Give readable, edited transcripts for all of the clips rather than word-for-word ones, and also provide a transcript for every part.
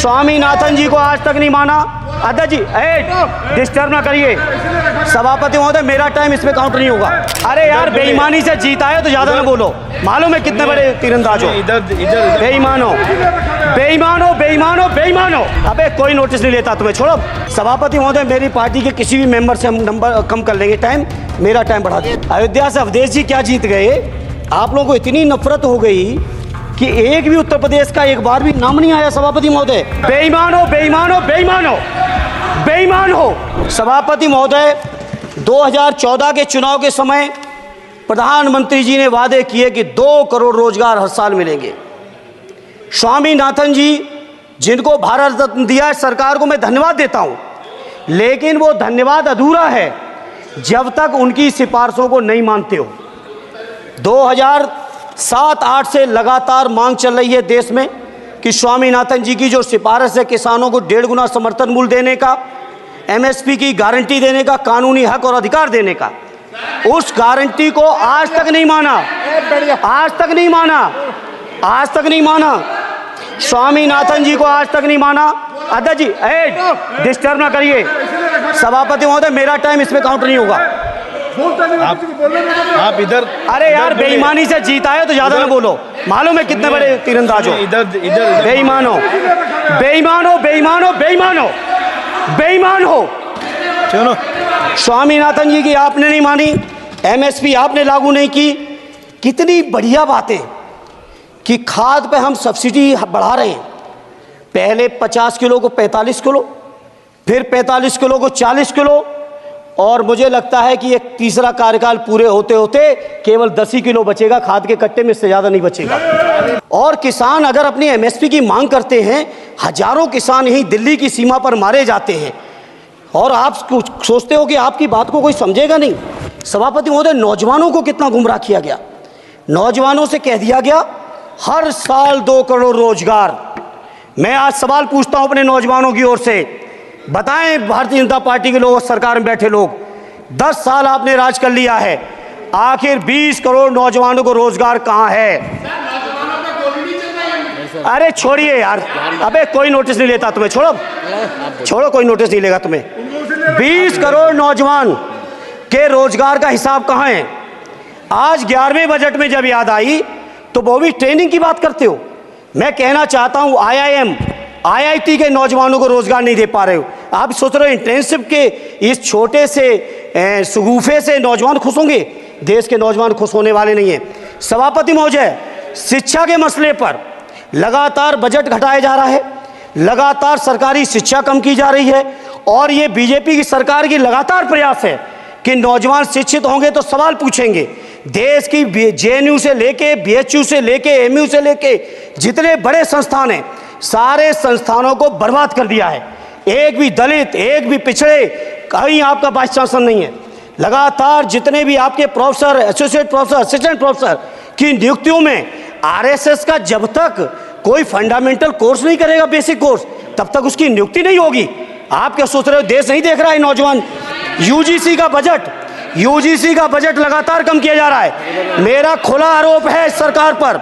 स्वामीनाथन जी को आज तक नहीं माना। अध्यक्ष जी डिस्टर्ब ना करिए। सभापति महोदय, मेरा टाइम इसमें काउंट नहीं होगा। अरे यार, बेईमानी से जीता है तो ज्यादा ना बोलो। मालूम है कितने बड़े तीरंदाज हो। बेईमान हो, बेईमान हो, बेईमान हो, बेईमान हो। अबे कोई नोटिस नहीं लेता तुम्हें, छोड़ो। सभापति महोदय, मेरी पार्टी के किसी भी मेंबर से हम नंबर कम कर लेंगे टाइम, मेरा टाइम बढ़ा दो। अयोध्या से अवधेश जी क्या जीत गए? आप लोगों को इतनी नफरत हो गई कि एक भी उत्तर प्रदेश का एक बार भी नाम नहीं आया। सभापति महोदय, बेईमान हो, बेईमान हो, बेईमान हो, बेईमान हो। सभापति महोदय, 2014 के चुनाव के समय प्रधानमंत्री जी ने वादे किए कि 2 करोड़ रोजगार हर साल मिलेंगे। स्वामीनाथन जी, जिनको भारत रत्न दिया है सरकार को, मैं धन्यवाद देता हूं, लेकिन वो धन्यवाद अधूरा है जब तक उनकी सिफारिशों को नहीं मानते हो। 2007-8 से लगातार मांग चल रही है देश में कि स्वामीनाथन जी की जो सिफारिश है किसानों को 1.5 गुना समर्थन मूल्य देने का, एमएसपी की गारंटी देने का, कानूनी हक और अधिकार देने का, उस गारंटी को आज तक नहीं माना। आज तक नहीं माना, आज तक नहीं माना। स्वामीनाथन जी को आज तक नहीं माना। अध्यक्ष जी डिस्टर्ब ना करिए। सभापति महोदय, मेरा टाइम इसमें काउंट नहीं होगा। आप इधर। अरे यार, बेईमानी से जीता है तो ज्यादा ना बोलो। मालूम है कितने बड़े तीरंदाज हो। इधर बेईमान हो, बेईमान हो, बेईमान हो, बेईमान हो, बेईमान हो। चलो, स्वामीनाथन जी की आपने नहीं मानी, एमएसपी आपने लागू नहीं की। कितनी बढ़िया बातें कि खाद पे हम सब्सिडी बढ़ा रहे हैं। पहले 50 किलो को 45 किलो, फिर 45 किलो को 40 किलो, और मुझे लगता है कि एक तीसरा कार्यकाल पूरे होते होते केवल 10 ही किलो बचेगा खाद के कट्टे में, इससे ज़्यादा नहीं बचेगा। और किसान अगर अपनी एमएसपी की मांग करते हैं, हजारों किसान यहीं दिल्ली की सीमा पर मारे जाते हैं, और आप सोचते हो कि आपकी बात को कोई समझेगा नहीं। सभापति महोदय, नौजवानों को कितना गुमराह किया गया। नौजवानों से कह दिया गया हर साल 2 करोड़ रोजगार। मैं आज सवाल पूछता हूं अपने नौजवानों की ओर से, बताएं भारतीय जनता पार्टी के लोग, सरकार में बैठे लोग, 10 साल आपने राज कर लिया है, आखिर 20 करोड़ नौजवानों को रोजगार कहां है? अरे छोड़िए यार, अबे कोई नोटिस नहीं लेता तुम्हें, छोड़ो छोड़ो, कोई नोटिस नहीं लेगा तुम्हें। 20 करोड़ नौजवान के रोजगार का हिसाब कहां है? आज 11वें बजट में जब याद आई तो वो भी ट्रेनिंग की बात करते हो। मैं कहना चाहता हूं IIM, IIT के नौजवानों को रोजगार नहीं दे पा रहे हो। आप सोच रहे हो इंटर्नशिप के इस छोटे से सुगूफे से नौजवान खुश होंगे? देश के नौजवान खुश होने वाले नहीं है। सभापति महोदय, शिक्षा के मसले पर लगातार बजट घटाया जा रहा है, लगातार सरकारी शिक्षा कम की जा रही है, और ये बीजेपी की सरकार की लगातार प्रयास है कि नौजवान शिक्षित होंगे तो सवाल पूछेंगे। देश की JNU से लेके BHU से लेके MU से लेके जितने बड़े संस्थान हैं, सारे संस्थानों को बर्बाद कर दिया है। एक भी दलित, एक भी पिछड़े, कहीं आपका वाइस चांसलर नहीं है। लगातार जितने भी आपके professor, associate professor, assistant professor की नियुक्तियों में RSS का जब तक कोई फंडामेंटल कोर्स नहीं करेगा, बेसिक कोर्स, तब तक उसकी नियुक्ति नहीं होगी। आप क्या सोच रहे हो देश नहीं देख रहा है नौजवान? UGC का बजट लगातार कम किया जा रहा है। मेरा खुला आरोप है इस सरकार पर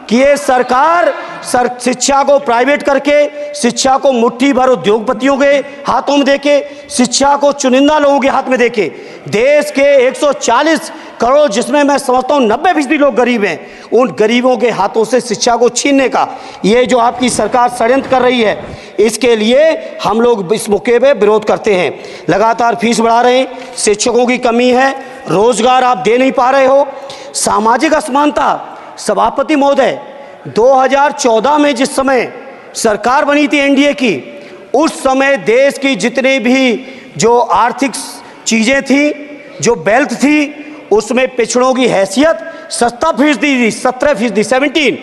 कि ये सरकार शिक्षा को प्राइवेट करके, शिक्षा को मुट्ठी भर उद्योगपतियों के हाथों में देके, शिक्षा को चुनिंदा लोगों के हाथ में देके, देश के 140 करोड़, जिसमें मैं समझता हूँ 90% लोग गरीब हैं, उन गरीबों के हाथों से शिक्षा को छीनने का ये जो आपकी सरकार षड्यंत्र कर रही है, इसके लिए हम लोग इस मौके पे विरोध करते हैं। लगातार फीस बढ़ा रहे हैं, शिक्षकों की कमी है, रोजगार आप दे नहीं पा रहे हो, सामाजिक असमानता। सभापति महोदय, 2014 में जिस समय सरकार बनी थी NDA की, उस समय देश की जितने भी जो आर्थिक चीज़ें थी, जो वेल्थ थी, उसमें पिछड़ों की हैसियत 17% थी, 17%, 17।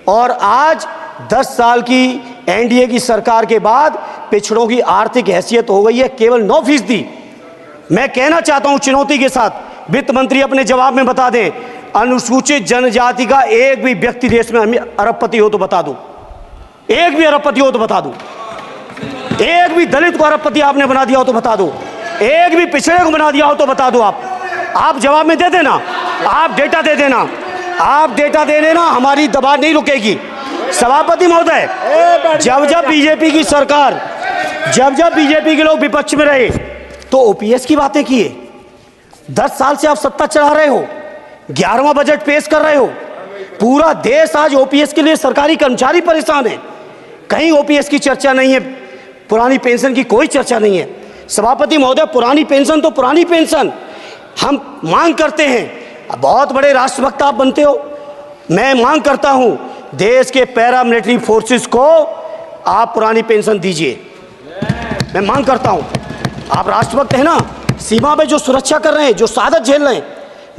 और आज 10 साल की NDA की सरकार के बाद पिछड़ों की आर्थिक हैसियत हो गई है केवल 9%। मैं कहना चाहता हूं चुनौती के साथ, वित्त मंत्री अपने जवाब में बता दें, अनुसूचित जनजाति का एक भी व्यक्ति देश में अरबपति हो तो बता दूं, एक भी अरबपति हो तो बता दूं, एक भी दलित को अरबपति आपने बना दिया हो तो बता दो, एक भी पिछड़े को बना दिया हो तो बता दो। आप जवाब में दे देना, आप डेटा दे देना, आप डेटा दे देना, हमारी दबाव नहीं रुकेगी। सभापति महोदय, जब बीजेपी की सरकार, जब बीजेपी के लोग विपक्ष में रहे तो ओपीएस की बातें किए। 10 साल से आप सत्ता चला रहे हो, 11वां बजट पेश कर रहे हो। पूरा देश आज ओपीएस के लिए, सरकारी कर्मचारी परेशान है। कहीं ओपीएस की चर्चा नहीं है, पुरानी पेंशन की कोई चर्चा नहीं है। सभापति महोदय, पुरानी पेंशन तो पुरानी पेंशन, हम मांग करते हैं। बहुत बड़े राष्ट्रभक्त आप बनते हो, मैं मांग करता हूं देश के पैरामिलिट्री फोर्सेस को आप पुरानी पेंशन दीजिए। मैं मांग करता हूं, आप राष्ट्रभक्त हैं ना, सीमा पे जो सुरक्षा कर रहे हैं, जो शहादत झेल रहे हैं,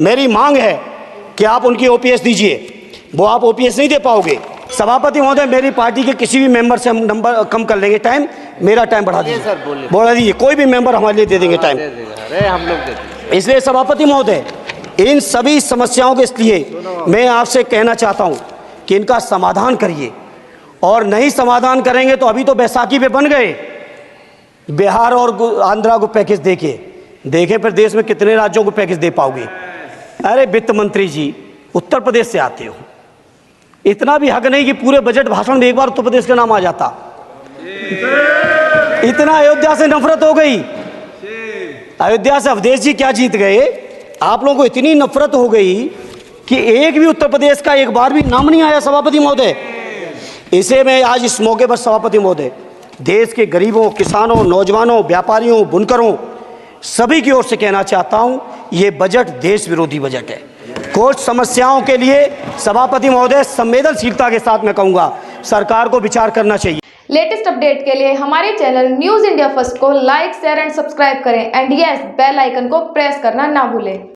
मेरी मांग है कि आप उनकी ओपीएस दीजिए। वो आप ओपीएस नहीं दे पाओगे। सभापति महोदय, मेरी पार्टी के किसी भी मेंबर से हम नंबर कम कर लेंगे, टाइम, मेरा टाइम बढ़ा दीजिए, बढ़ा दीजिए। कोई भी मेंबर हमारे लिए दे देंगे टाइम, हम लोग देते। इसलिए सभापति महोदय, इन सभी समस्याओं के लिए मैं आपसे कहना चाहता हूं कि इनका समाधान करिए, और नहीं समाधान करेंगे तो अभी तो बैसाखी पे बन गए, बिहार और आंध्रा को पैकेज देखे फिर देश में कितने राज्यों को पैकेज दे पाओगे। अरे वित्त मंत्री जी, उत्तर प्रदेश से आते हो, इतना भी हक नहीं कि पूरे बजट भाषण में एक बार उत्तर प्रदेश का नाम आ जाता। इतना अयोध्या से नफरत हो गई, अयोध्या से अवधेश जी क्या जीत गए, आप लोगों को इतनी नफरत हो गई कि एक भी उत्तर प्रदेश का एक बार भी नाम नहीं आया। सभापति महोदय, इसे मैं आज इस मौके पर सभापति महोदय देश के गरीबों, किसानों, नौजवानों, व्यापारियों, बुनकरों सभी की ओर से कहना चाहता हूं, ये बजट देश विरोधी बजट है। कुछ समस्याओं के लिए सभापति महोदय संवेदनशीलता के साथ मैं कहूंगा सरकार को विचार करना चाहिए। लेटेस्ट अपडेट के लिए हमारे चैनल न्यूज़ इंडिया फर्स्ट को लाइक, शेयर एंड सब्सक्राइब करें एंड यस, बेल आइकन को प्रेस करना ना भूलें।